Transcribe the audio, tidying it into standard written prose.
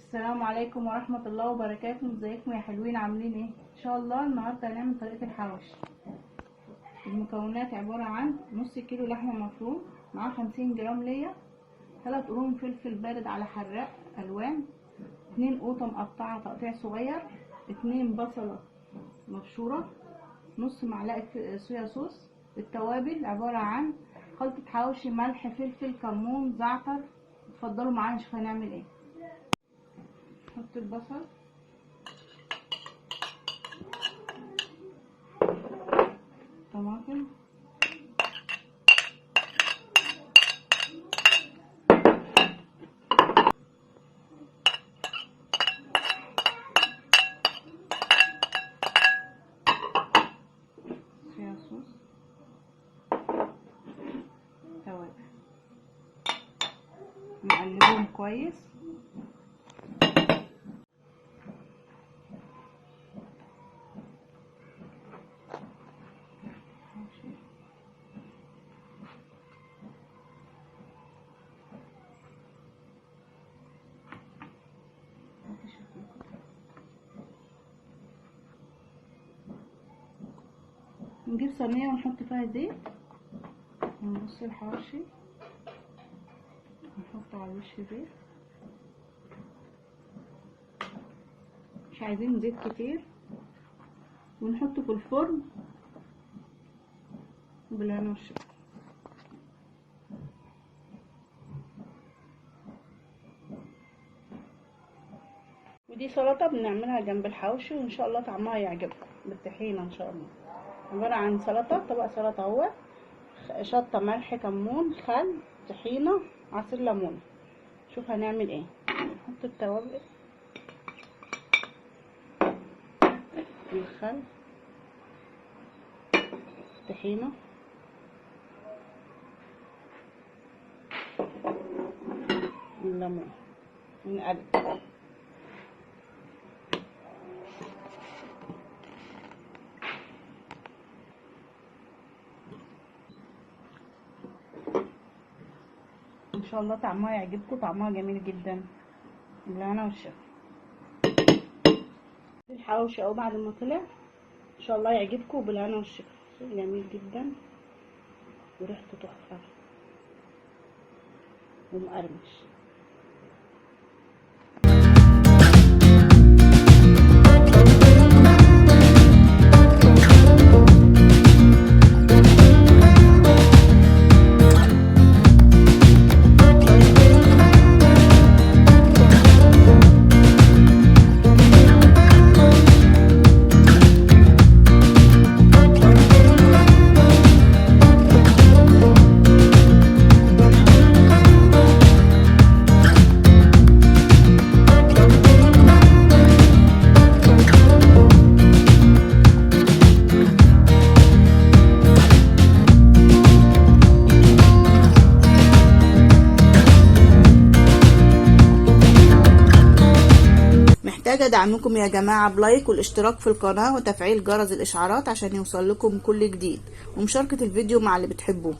السلام عليكم ورحمة الله وبركاته. ازيكم يا حلوين؟ عاملين ايه؟ ان شاء الله النهاردة هنعمل طريقة الحواوشي. المكونات عبارة عن نص كيلو لحمة مفروم، مع 50 جرام ليا، 3 قرون فلفل بارد على حراق الوان، 2 قوطة مقطعة تقطيع صغير، 2 بصلة مبشورة، نص معلقة صويا صوص. التوابل عبارة عن خلطة حواوشي، ملح، فلفل، كمون، زعتر. اتفضلوا معانا نشوف هنعمل ايه. نحط البصل، طماطم، صويا صوص، توابل. نقلبهم كويس. نجيب صينية ونحط فيها زيت، ونبص الحواوشي، نحط على الوش زيت، مش عايزين زيت كتير، ونحطه في الفرن بالهنا والشفا. ودي سلطة بنعملها جنب الحواوشي، وان شاء الله طعمها يعجبكم بالطحينة ان شاء الله. عبارة عن سلطة، طبق سلطة اهو، شطة، ملح، كمون، خل، طحينة، عصير ليمون. شوف هنعمل ايه. نحط التوابل، الخل، طحينة، الليمون، ونقلب. ان شاء الله طعمها يعجبكم، طعمها جميل جدا بالهنا والشفا. الحواوشي اهو بعد ما طلع، ان شاء الله يعجبكم بالهنا والشفا. جميل جدا وريحته تحفه ومقرمش. محتاجة دعمكم يا جماعة بلايك والاشتراك في القناة وتفعيل جرس الاشعارات عشان يوصل لكم كل جديد، ومشاركة الفيديو مع اللي بتحبوه.